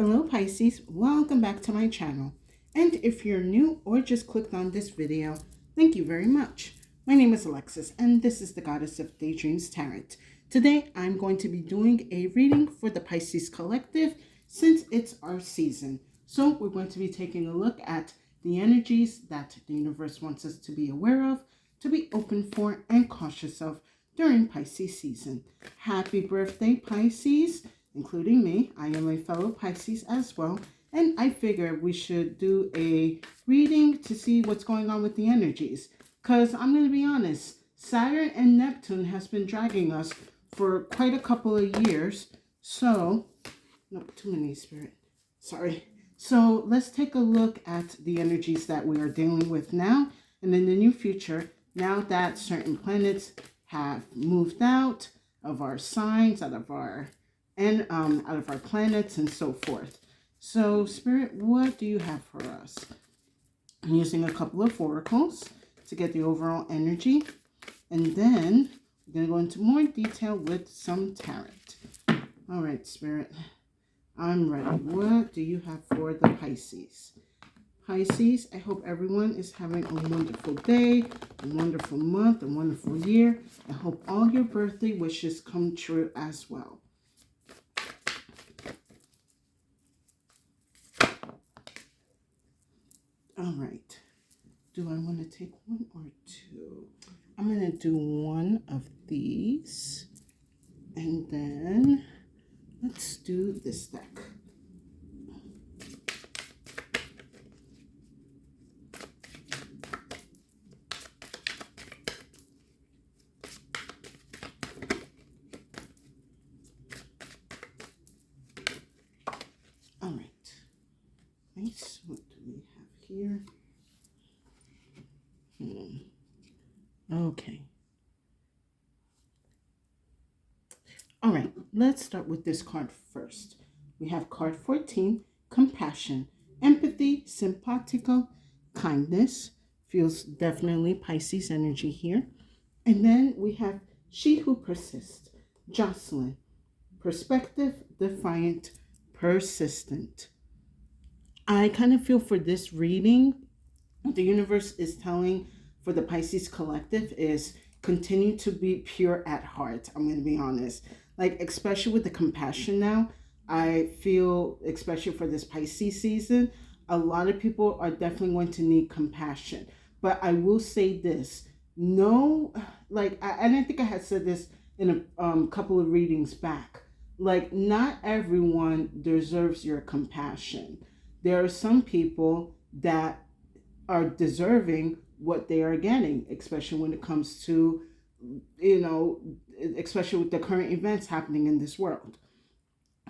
Hello Pisces, welcome back to my channel. And if you're new or just clicked on this video, thank you very much. My name is Alexis and this is the Goddess of Daydreams Tarot. Today I'm going to be doing a reading for the Pisces Collective since it's our season. So we're going to be taking a look at the energies that the universe wants us to be aware of, to be open for and cautious of during Pisces season. Happy birthday Pisces! Including me. I am a fellow Pisces as well, and I figured we should do a reading to see what's going on with the energies. Because I'm going to be honest, Saturn and Neptune has been dragging us for quite a couple of years. So, no, too many spirit. Sorry. So let's take a look at the energies that we are dealing with now and in the near future, now that certain planets have moved out of our signs, out of our planets and so forth. So, Spirit, what do you have for us? I'm using a couple of oracles to get the overall energy, and then we're going to go into more detail with some tarot. All right, Spirit, I'm ready. What do you have for the Pisces? Pisces, I hope everyone is having a wonderful day, a wonderful month, a wonderful year. I hope all your birthday wishes come true as well. All right. Do I want to take one or two? I'm going to do one of these. And then let's do this deck. All right. Nice. What do we have here? Okay. All right, let's start with this card first. We have card 14, compassion, empathy, simpatico, kindness. Feels definitely Pisces energy here. And then we have she who persists, Jocelyn, perspective, defiant, persistent. I kind of feel for this reading, the universe is telling for the Pisces collective is continue to be pure at heart. I'm going to be honest. Like, especially with the compassion now, I feel, especially for this Pisces season, a lot of people are definitely going to need compassion. But I will say this, no, and I think I had said this in a couple of readings back. Like, not everyone deserves your compassion. There are some people that are deserving what they are getting, especially when it comes to, especially with the current events happening in this world.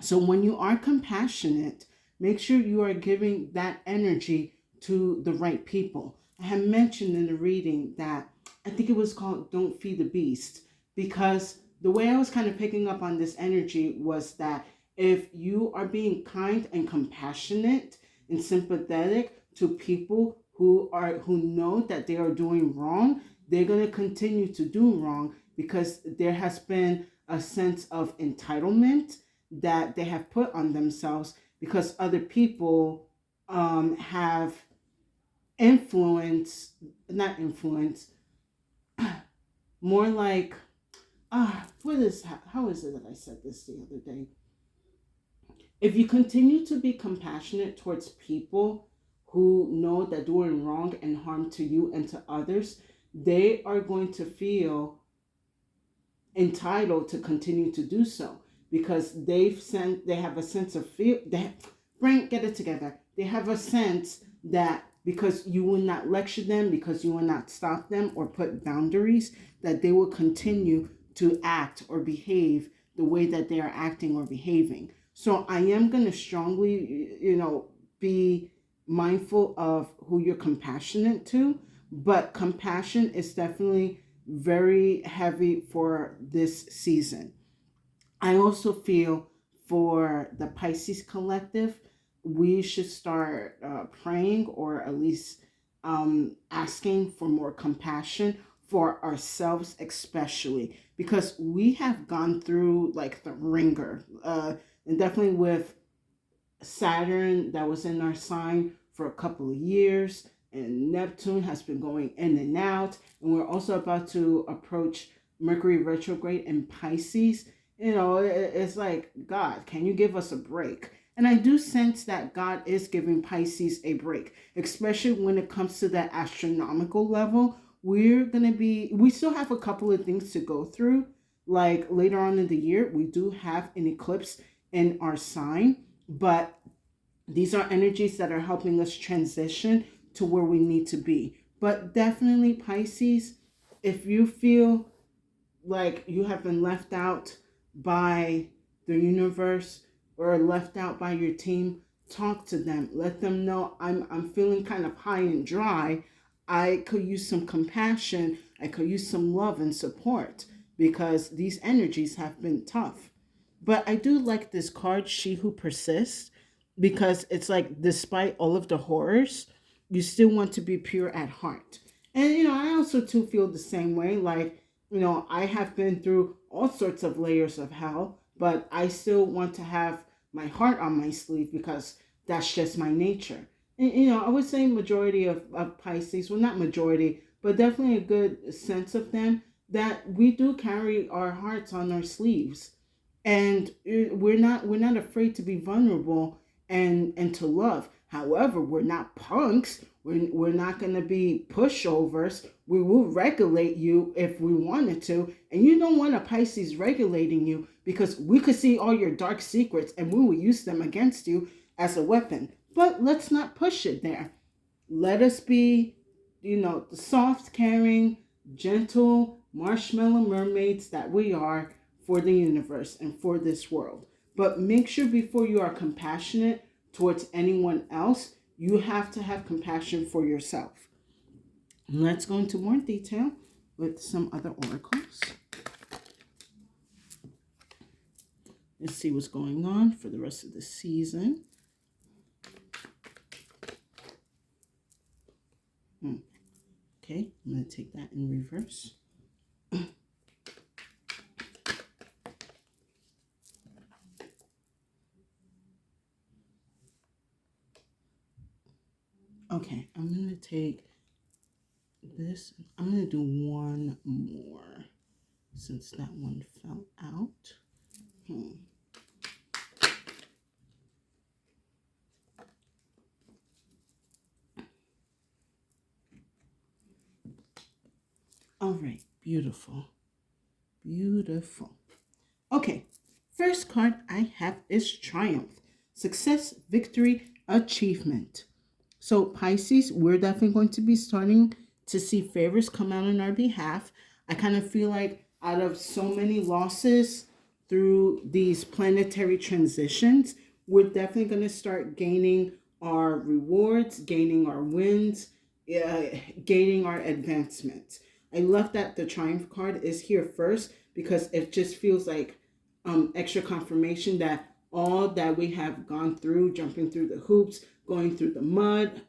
So when you are compassionate, make sure you are giving that energy to the right people. I had mentioned in the reading that I think it was called Don't Feed the Beast, because the way I was kind of picking up on this energy was that if you are being kind and compassionate and sympathetic to people who know that they are doing wrong, they're going to continue to do wrong because there has been a sense of entitlement that they have put on themselves because other people have not influence, more like, how is it that I said this the other day? If you continue to be compassionate towards people who know that doing wrong and harm to you and to others, they are going to feel entitled to continue to do so because they have a sense of fear. Get it together. They have a sense that because you will not lecture them, because you will not stop them or put boundaries, that they will continue to act or behave the way that they are acting or behaving. So I am going to strongly, be mindful of who you're compassionate to, but compassion is definitely very heavy for this season. I also feel for the Pisces collective, we should start praying or at least asking for more compassion for ourselves, especially because we have gone through like the ringer, and definitely with Saturn that was in our sign for a couple of years, and Neptune has been going in and out, and we're also about to approach Mercury retrograde in Pisces. It's like, God, can you give us a break? And I do sense that God is giving Pisces a break, especially when it comes to that astronomical level. We still have a couple of things to go through. Like later on in the year, we do have an eclipse in our sign, but these are energies that are helping us transition to where we need to be. But definitely, Pisces, if you feel like you have been left out by the universe or left out by your team, talk to them. Let them know, I'm feeling kind of high and dry. I could use some compassion. I could use some love and support because these energies have been tough. But I do like this card, She Who Persists, because it's like, despite all of the horrors, you still want to be pure at heart. And, I also too feel the same way. Like, I have been through all sorts of layers of hell, but I still want to have my heart on my sleeve because that's just my nature. And, I would say majority of Pisces, well, not majority, but definitely a good sense of them, that we do carry our hearts on our sleeves, and we're not afraid to be vulnerable and to love. However, we're not punks. We're not going to be pushovers. We will regulate you if we wanted to, and you don't want a Pisces regulating you, because we could see all your dark secrets and we will use them against you as a weapon. But let's not push it there. Let us be, the soft, caring, gentle marshmallow mermaids that we are for the universe and for this world. But make sure before you are compassionate towards anyone else, you have to have compassion for yourself. Let's go into more detail with some other oracles. Let's see what's going on for the rest of the season. Okay, I'm going to take that in reverse. Okay, I'm going to take this. I'm going to do one more since that one fell out. All right, beautiful. Beautiful. Okay, first card I have is Triumph. Success, victory, achievement. So Pisces, we're definitely going to be starting to see favors come out on our behalf. I kind of feel like out of so many losses through these planetary transitions, we're definitely going to start gaining our rewards, gaining our wins, gaining our advancements. I love that the Triumph card is here first because it just feels like extra confirmation that all that we have gone through, jumping through the hoops, going through the mud,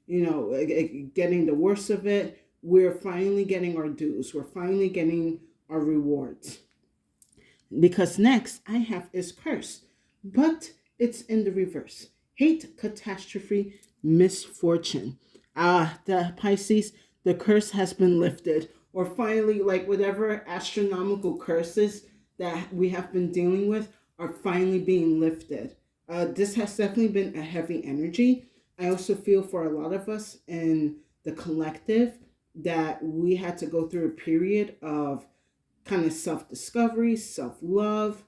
getting the worst of it, we're finally getting our dues. We're finally getting our rewards. Because next I have is curse, but it's in the reverse. Hate, catastrophe, misfortune. The Pisces, the curse has been lifted. Or finally, like whatever astronomical curses that we have been dealing with are finally being lifted. This has definitely been a heavy energy. I also feel for a lot of us in the collective that we had to go through a period of kind of self-discovery, self-love,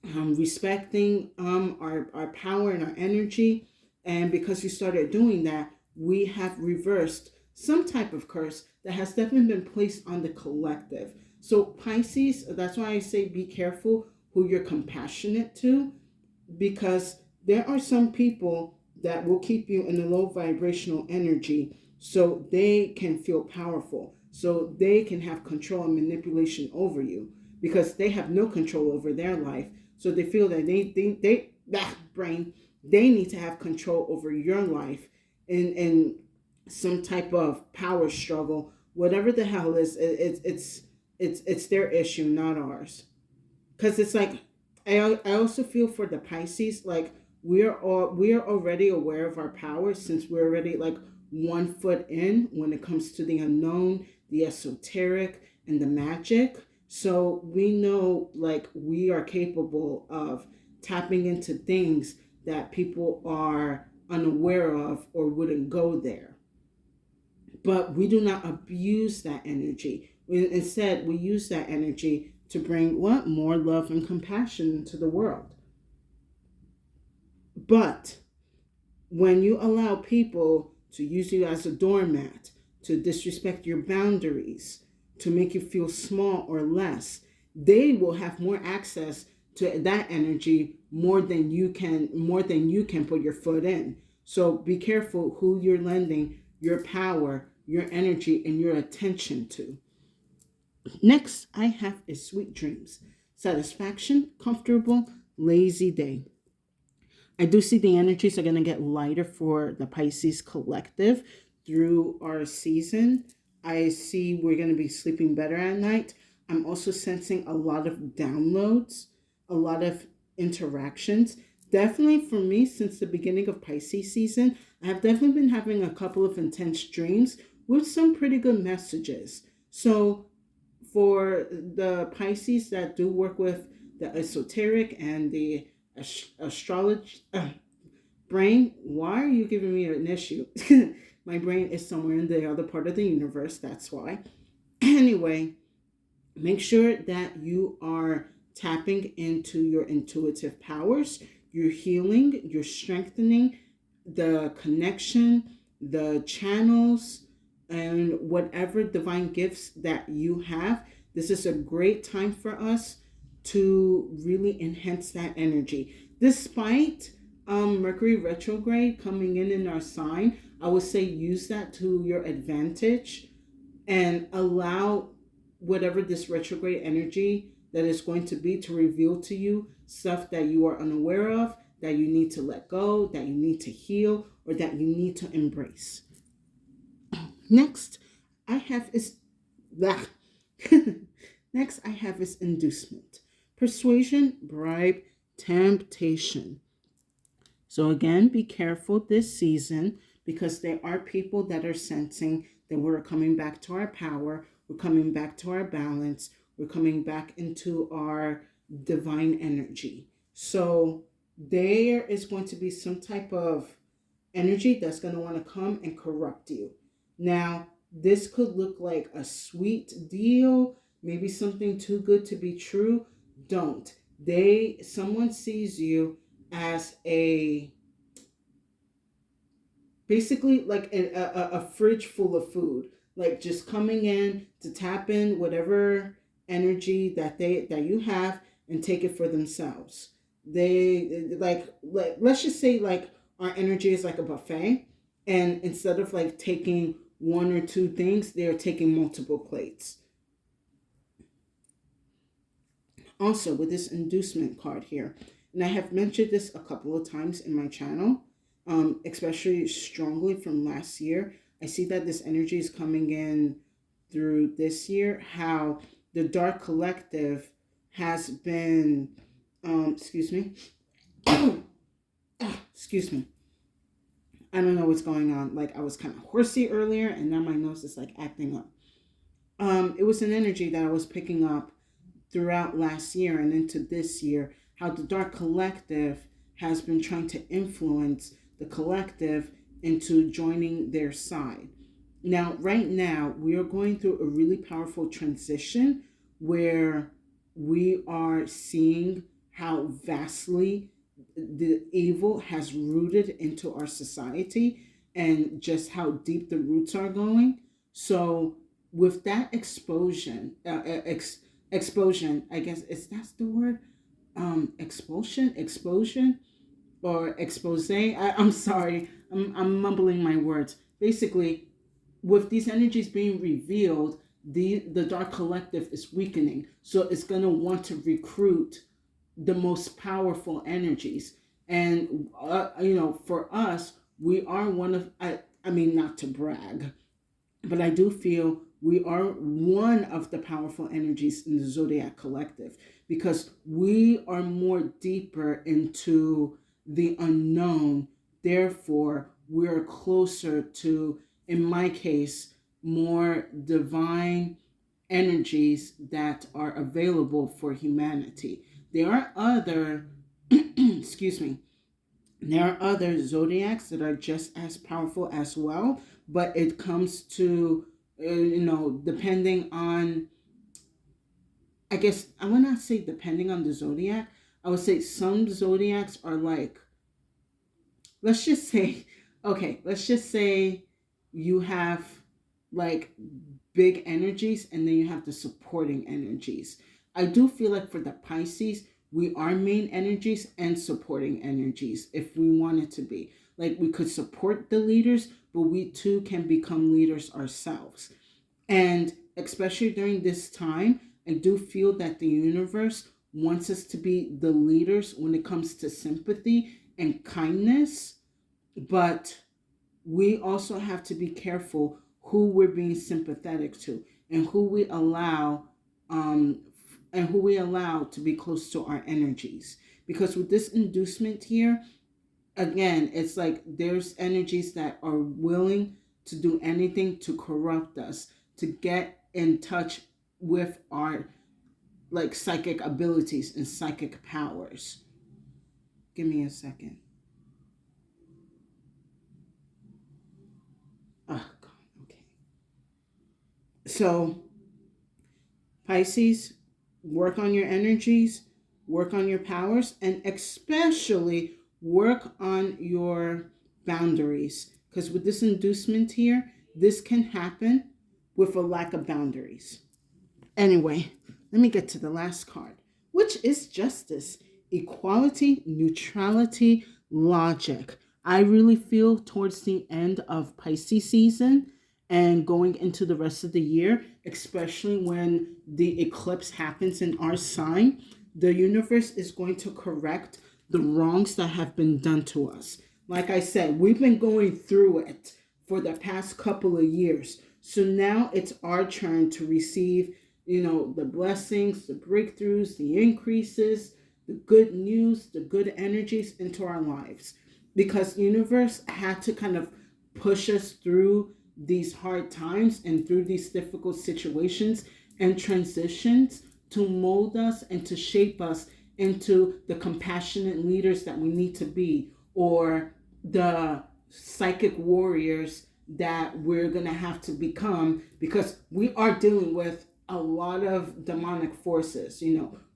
respecting our power and our energy. And because we started doing that, we have reversed some type of curse that has definitely been placed on the collective. So Pisces, that's why I say be careful who you're compassionate to, because there are some people that will keep you in a low vibrational energy so they can feel powerful, so they can have control and manipulation over you, because they have no control over their life. So they feel that they need to have control over your life in some type of power struggle, whatever the hell is. It's their issue, not ours. Because it's like, I also feel for the Pisces, like we are already aware of our power, since we're already like 1 foot in when it comes to the unknown, the esoteric, and the magic. So we know like we are capable of tapping into things that people are unaware of or wouldn't go there. But we do not abuse that energy. Instead, we use that energy to bring what? More love and compassion into the world. But when you allow people to use you as a doormat, to disrespect your boundaries, to make you feel small or less, they will have more access to that energy more than you can put your foot in. So be careful who you're lending your power, your energy, and your attention to. Next, I have is sweet dreams, satisfaction, comfortable, lazy day. I do see the energies are going to get lighter for the Pisces collective through our season. I see we're going to be sleeping better at night. I'm also sensing a lot of downloads, a lot of interactions. Definitely for me, since the beginning of Pisces season, I have definitely been having a couple of intense dreams with some pretty good messages. So for the Pisces that do work with the esoteric and the astrology brain, why are you giving me an issue? My brain is somewhere in the other part of the universe, that's why. Anyway, make sure that you are tapping into your intuitive powers, you're healing, you're strengthening the connection, the channels, and whatever divine gifts that you have. This is a great time for us to really enhance that energy. Despite Mercury retrograde coming in our sign, I would say use that to your advantage and allow whatever this retrograde energy that is going to be to reveal to you stuff that you are unaware of, that you need to let go, that you need to heal, or that you need to embrace. Next, I have is that. Next, I have is inducement, persuasion, bribe, temptation. So again, be careful this season because there are people that are sensing that we're coming back to our power, we're coming back to our balance, we're coming back into our divine energy. So there is going to be some type of energy that's going to want to come and corrupt you. Now, this could look like a sweet deal, maybe something too good to be true. Don't. Someone sees you as a basically like a fridge full of food, like just coming in to tap in whatever energy that you have and take it for themselves. They like let's just say like our energy is like a buffet, and instead of like taking one or two things, they're taking multiple plates. Also, with this inducement card here, and I have mentioned this a couple of times in my channel, especially strongly from last year. I see that this energy is coming in through this year, how the Dark Collective has been, excuse me, excuse me. I don't know what's going on. Like I was kind of horsey earlier, and now my nose is like acting up. It was an energy that I was picking up throughout last year and into this year, how the Dark Collective has been trying to influence the collective into joining their side. Now, right now, we are going through a really powerful transition where we are seeing how vastly the evil has rooted into our society and just how deep the roots are going. So, with that explosion, I guess that's the word, explosion, or expose. I'm sorry, I'm mumbling my words. Basically, with these energies being revealed, the Dark Collective is weakening. So it's going to want to recruit the most powerful energies. And, for us, we are one of, I mean, not to brag, but I do feel we are one of the powerful energies in the Zodiac Collective because we are more deeper into the unknown. Therefore, we're closer to, in my case, more divine energies that are available for humanity. There are other, excuse me, there are other zodiacs that are just as powerful as well, but it comes to, depending on, I guess, I would not say depending on the zodiac. I would say some zodiacs are like, let's just say, okay, let's just say you have like big energies and then you have the supporting energies. I do feel like for the Pisces, we are main energies and supporting energies if we wanted to be. Like we could support the leaders, but we too can become leaders ourselves. And especially during this time, I do feel that the universe wants us to be the leaders when it comes to sympathy and kindness, but we also have to be careful who we're being sympathetic to and who we allow um, to be close to our energies. Because with this inducement here, again, it's like there's energies that are willing to do anything to corrupt us, to get in touch with our like psychic abilities and psychic powers. Give me a second. Oh God. Okay. So Pisces, work on your energies, work on your powers, and especially work on your boundaries. Because with this inducement here, this can happen with a lack of boundaries. Anyway, let me get to the last card, which is justice, equality, neutrality, logic. I really feel towards the end of Pisces season and going into the rest of the year, especially when the eclipse happens in our sign, the universe is going to correct the wrongs that have been done to us. Like I said, we've been going through it for the past couple of years. So now it's our turn to receive, the blessings, the breakthroughs, the increases, the good news, the good energies into our lives. Because the universe had to kind of push us through these hard times and through these difficult situations and transitions to mold us and to shape us into the compassionate leaders that we need to be, or the psychic warriors that we're going to have to become, because we are dealing with a lot of demonic forces.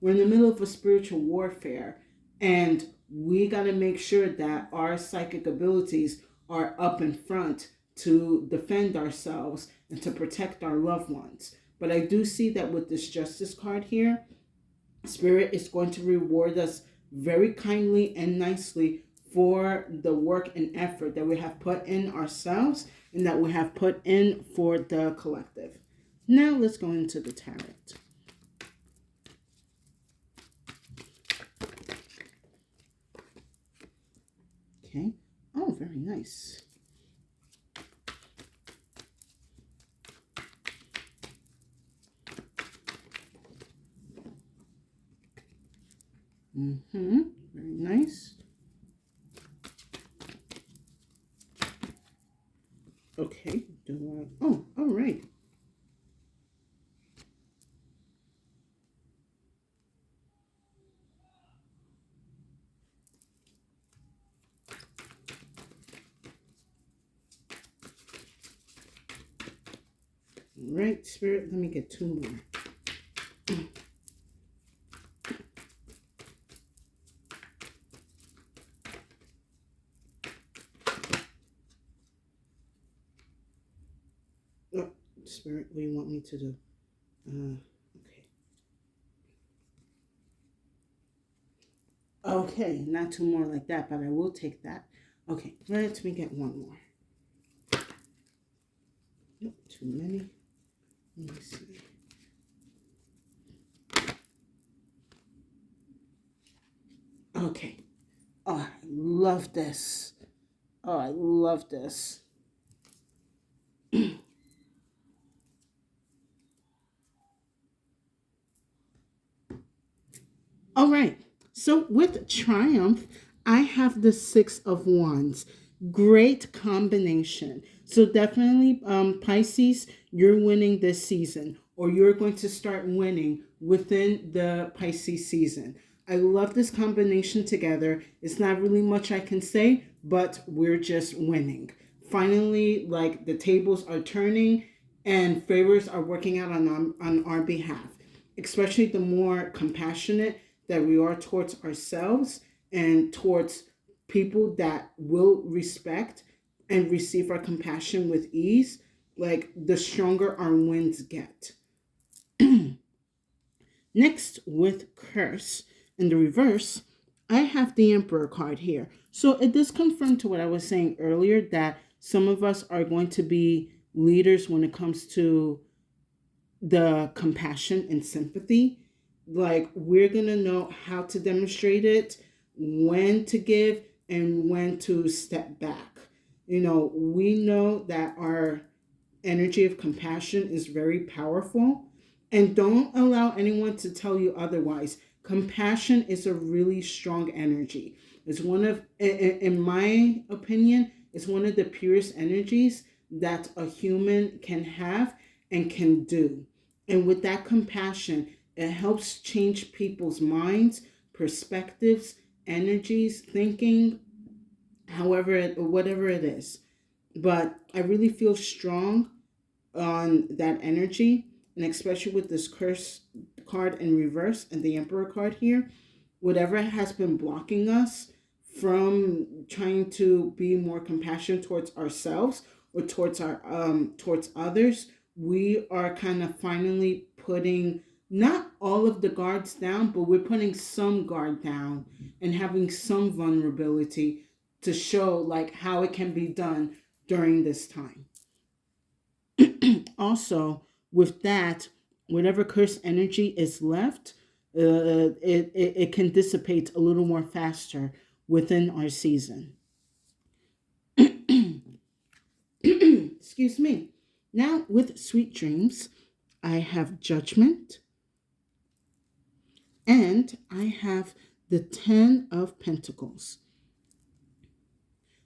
We're in the middle of a spiritual warfare, and we got to make sure that our psychic abilities are up in front to defend ourselves and to protect our loved ones. But I do see that with this justice card here, Spirit is going to reward us very kindly and nicely for the work and effort that we have put in ourselves and that we have put in for the collective. Now let's go into the tarot. Okay. Oh, very nice. Very nice. Okay. Oh, all right. All right, Spirit, let me get two more. Oh, Spirit, what do you want me to do? Okay. Okay, not two more like that, but I will take that. Okay, let me get one more. Nope, too many. Let me see. Okay. Oh, I love this. Oh, I love this. All right. So with triumph, I have the Six of Wands. Great combination. So definitely, Pisces, you're winning this season, or you're going to start winning within the Pisces season. I love this combination together. It's not really much I can say, but we're just winning. Finally, like the tables are turning and favors are working out on our behalf, especially the more compassionate that we are towards ourselves and towards people that will respect and receive our compassion with ease, like the stronger our winds get. Next, with curse in the reverse, I have the Emperor card here. So it does confirm to what I was saying earlier that some of us are going to be leaders when it comes to the compassion and sympathy. Like, we're going to know how to demonstrate it, when to give, and when to step back. We know that our energy of compassion is very powerful, and don't allow anyone to tell you otherwise. Compassion is a really strong energy. It's one of, in my opinion, it's one of the purest energies that a human can have and can do. And with that compassion, it helps change people's minds, perspectives, energies, thinking, whatever it is. But I really feel strong on that energy, and especially with this curse card in reverse and the Emperor card here, whatever has been blocking us from trying to be more compassionate towards ourselves or towards others, we are kind of finally putting not all of the guards down, but we're putting some guard down and having some vulnerability to show like how it can be done during this time. Also, with that, whatever cursed energy is left, it can dissipate a little more faster within our season. Excuse me. Now, with sweet dreams, I have judgment and I have the Ten of Pentacles.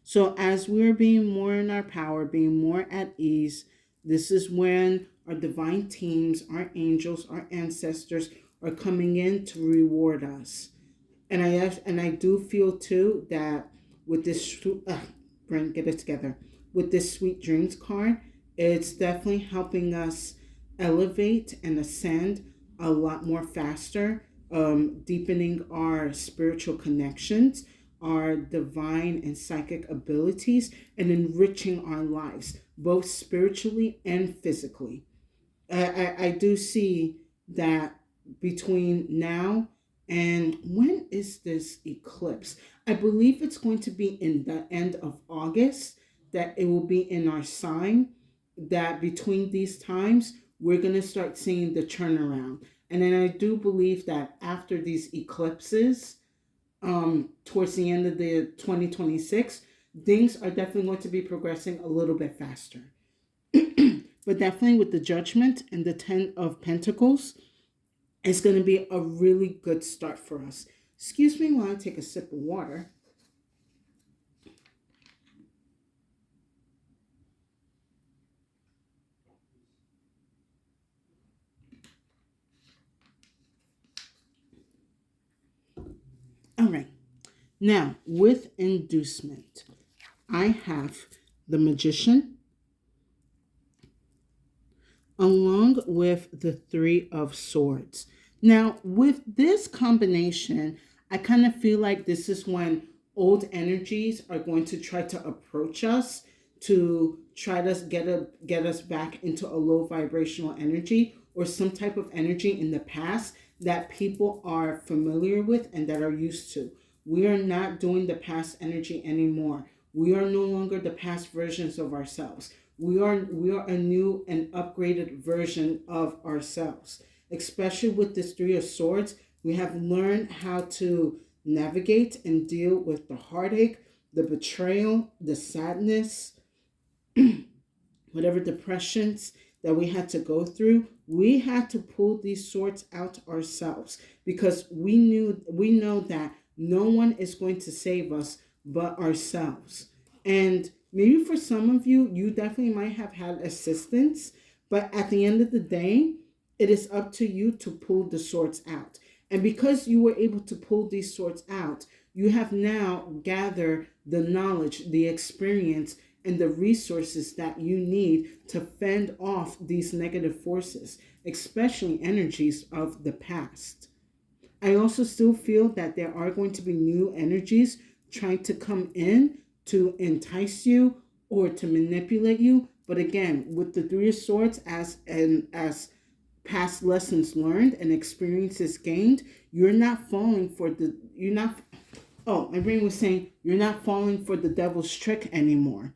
So, as we're being more in our power, being more at ease, this is when our divine teams, our angels, our ancestors are coming in to reward us. And I do feel too that with this, Brent, get it together. With this Sweet Dreams card, it's definitely helping us elevate and ascend a lot more faster, deepening our spiritual connections, our divine and psychic abilities, and enriching our lives, both spiritually and physically. I do see that between now and when is this eclipse? I believe it's going to be in the end of August, that it will be in our sign, that between these times, we're going to start seeing the turnaround. And then I do believe that after these eclipses, towards the end of the 2026, things are definitely going to be progressing a little bit faster. But definitely with the Judgment and the Ten of Pentacles, it's going to be a really good start for us. Excuse me while I take a sip of water. All right. Now, with inducement, I have the Magician along with the Three of Swords. Now, with this combination, I kind of feel like this is when old energies are going to try to approach us to try to get us back into a low vibrational energy or some type of energy in the past that people are familiar with and that are used to. We are not doing the past energy anymore. We are no longer the past versions of ourselves. We are a new and upgraded version of ourselves. Especially with this Three of Swords, we have learned how to navigate and deal with the heartache, the betrayal, the sadness, whatever depressions that we had to go through. We had to pull these swords out ourselves because we know that No one is going to save us but ourselves. And maybe for some of you, you definitely might have had assistance, but at the end of the day, it is up to you to pull the swords out. And because you were able to pull these swords out, you have now gathered the knowledge, the experience, and the resources that you need to fend off these negative forces, especially energies of the past. I also still feel that there are going to be new energies trying to come in to entice you or to manipulate you. But again, with the Three of Swords as past lessons learned and experiences gained, you're not falling for the you're not oh, my brain was saying you're not falling for the devil's trick anymore.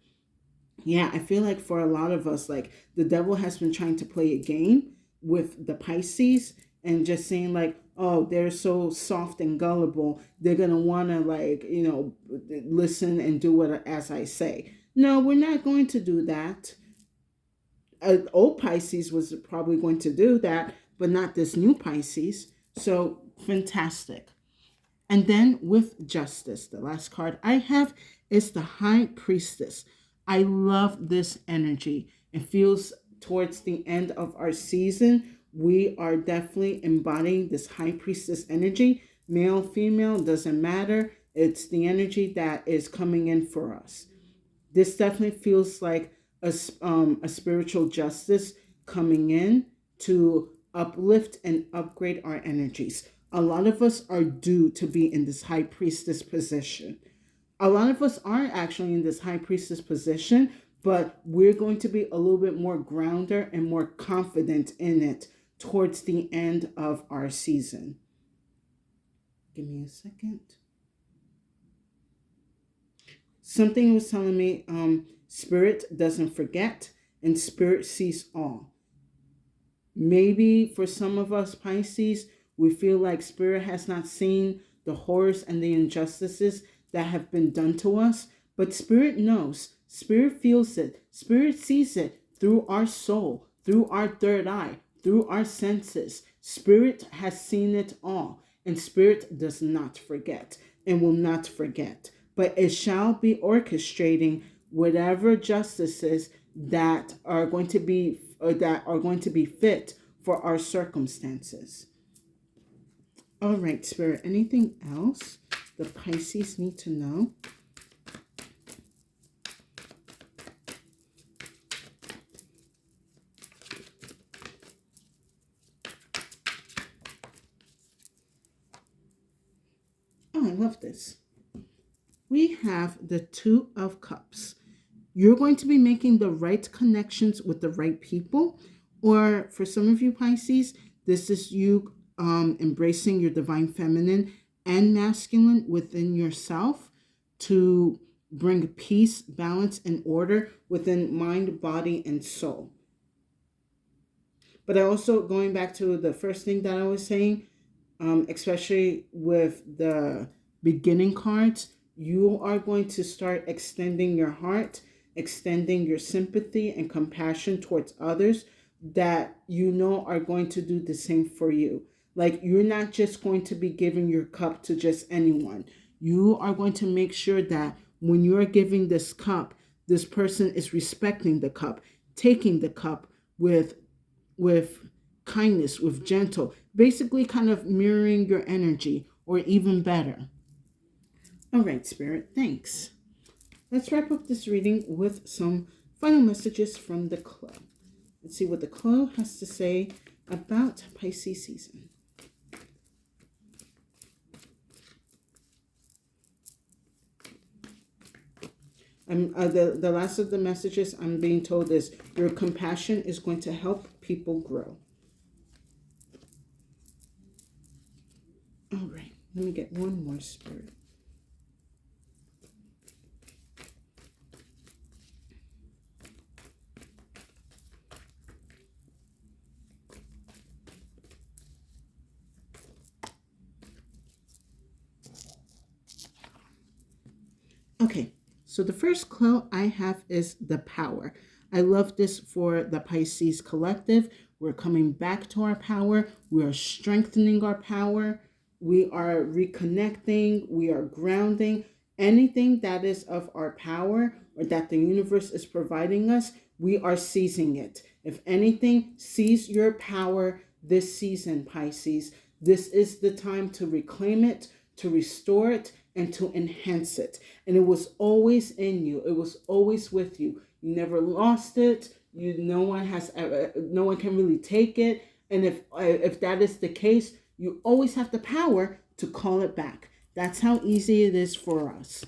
Yeah, I feel like for a lot of us, like the devil has been trying to play a game with the Pisces and just saying like, oh, they're so soft and gullible. They're gonna wanna like, listen and do what as I say. No, we're not going to do that. Old Pisces was probably going to do that, but not this new Pisces. So fantastic. And then with justice, the last card I have is the High Priestess. I love this energy. It feels towards the end of our season. We are definitely embodying this High Priestess energy. Male, female, doesn't matter. It's the energy that is coming in for us. This definitely feels like a spiritual justice coming in to uplift and upgrade our energies. A lot of us are due to be in this high priestess position. A lot of us aren't actually in this high priestess position, but we're going to be a little bit more grounder and more confident in it towards the end of our season. Give me a second. Something was telling me spirit doesn't forget and spirit sees all. Maybe for some of us Pisces, we feel like spirit has not seen the horrors and the injustices that have been done to us, but spirit knows, spirit feels it, spirit sees it through our soul, through our third eye, through our senses. Spirit has seen it all, and spirit does not forget and will not forget, but it shall be orchestrating whatever justices that are going to be fit for our circumstances. All right, Spirit, anything else the Pisces need to know? Oh, I love this. We have the Two of Cups. You're going to be making the right connections with the right people. Or for some of you Pisces, this is you embracing your divine feminine and masculine within yourself to bring peace, balance, and order within mind, body, and soul. But I also, going back to the first thing that I was saying, especially with the beginning cards, you are going to start extending your heart, extending your sympathy and compassion towards others that you know are going to do the same for you. Like, you're not just going to be giving your cup to just anyone. You are going to make sure that when you're giving this cup, this person is respecting the cup, taking the cup with kindness, with gentle, basically kind of mirroring your energy, or even better. All right, Spirit, thanks. Let's wrap up this reading with some final messages from the club. Let's see what the club has to say about Pisces season. The last of the messages I'm being told is your compassion is going to help people grow. All right, let me get one more, Spirit. Okay, so the first clue I have is the power. I love this for the Pisces collective. We're coming back to our power. We are strengthening our power. We are reconnecting, we are grounding. Anything that is of our power or that the universe is providing us, we are seizing it. If anything, seize your power this season, Pisces. This is the time to reclaim it, to restore it, and to enhance it. And it was always in you. It was always with you. You never lost it. No one has no one can really take it. And if that is the case, you always have the power to call it back. That's how easy it is for us.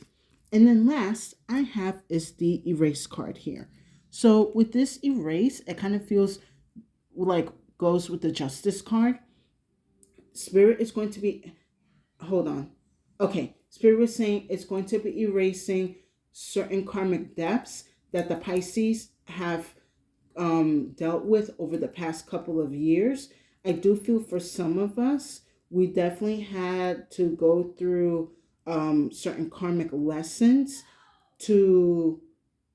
And then last I have is the erase card here. So with this erase, it kind of feels like goes with the justice card. Spirit is going to be, hold on. Okay, Spirit was saying it's going to be erasing certain karmic depths that the Pisces have dealt with over the past couple of years. I do feel for some of us, we definitely had to go through certain karmic lessons to,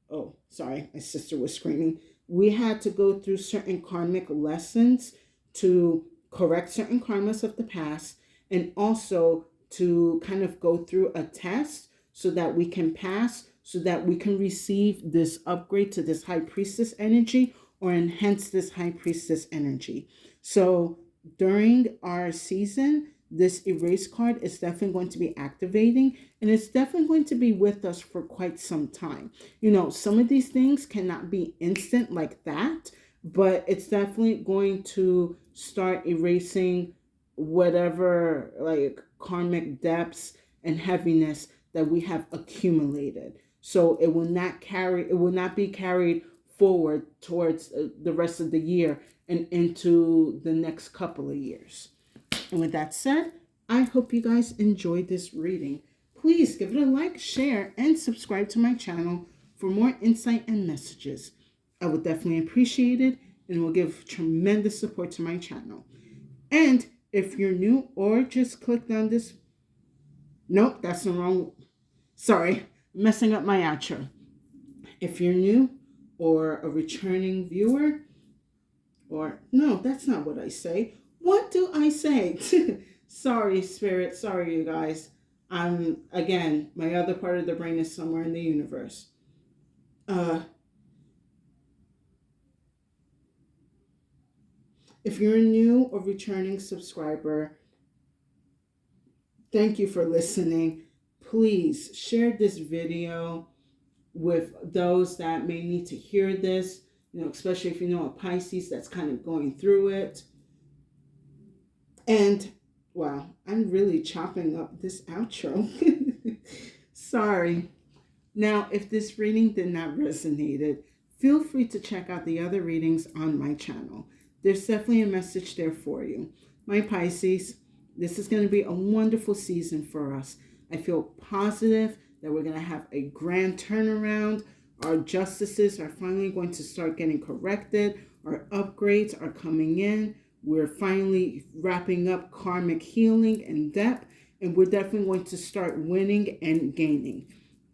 oh, sorry, my sister was screaming. We had to go through certain karmic lessons to correct certain karmas of the past, and also to kind of go through a test so that we can pass, so that we can receive this upgrade to this high priestess energy or enhance this high priestess energy. So during our season, this erase card is definitely going to be activating, and it's definitely going to be with us for quite some time. You know, some of these things cannot be instant like that, but it's definitely going to start erasing whatever like karmic depths and heaviness that we have accumulated. So it will not be carried forward towards the rest of the year and into the next couple of years. And with that said, I hope you guys enjoyed this reading. Please give it a like, share, and subscribe to my channel for more insight and messages. I would definitely appreciate it, and will give tremendous support to my channel. And if you're new or just clicked on this, nope, that's the wrong, sorry, messing up my outro. If you're new or a returning viewer, or no, that's not what I say. What do I say? Sorry, Spirit. Sorry, you guys. Again, my other part of the brain is somewhere in the universe. If you're a new or returning subscriber, thank you for listening. Please share this video with those that may need to hear this, you know, especially if you know a Pisces that's kind of going through it. And wow, I'm really chopping up this outro. Sorry. Now, if this reading did not resonate, feel free to check out the other readings on my channel. There's definitely a message there for you. My Pisces, this is going to be a wonderful season for us. I feel positive that we're going to have a grand turnaround. Our justices are finally going to start getting corrected. Our upgrades are coming in. We're finally wrapping up karmic healing and depth, and we're definitely going to start winning and gaining.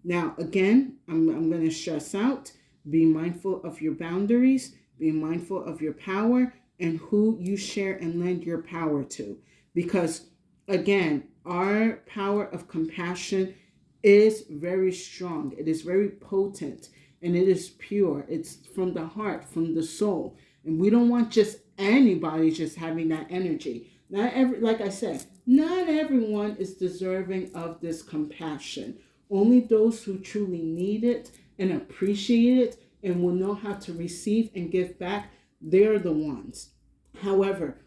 Now, again, I'm going to stress out, be mindful of your boundaries, be mindful of your power and who you share and lend your power to. Because, again, our power of compassion is very strong. It is very potent, and it is pure. It's from the heart, from the soul. And we don't want just anybody just having that energy. Like I said, not everyone is deserving of this compassion. Only those who truly need it and appreciate it and will know how to receive and give back, they're the ones. However,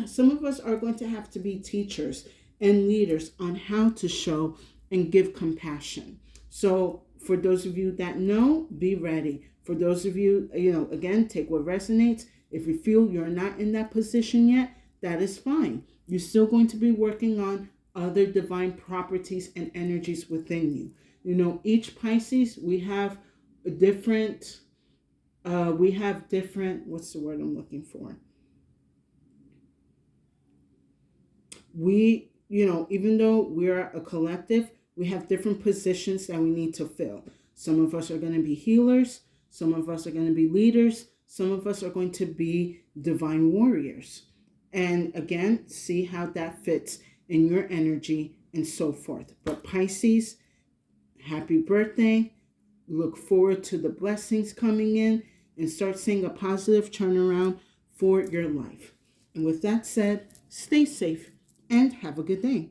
some of us are going to have to be teachers and leaders on how to show and give compassion. So for those of you that know, be ready. For those of you, again, take what resonates. If you feel you're not in that position yet, that is fine. You're still going to be working on other divine properties and energies within you. Each Pisces, we have different, what's the word I'm looking for? We, even though we're a collective, we have different positions that we need to fill. Some of us are going to be healers. Some of us are going to be leaders. Some of us are going to be divine warriors. And again, see how that fits in your energy and so forth. But Pisces, happy birthday. Look forward to the blessings coming in and start seeing a positive turnaround for your life. And with that said, stay safe and have a good day.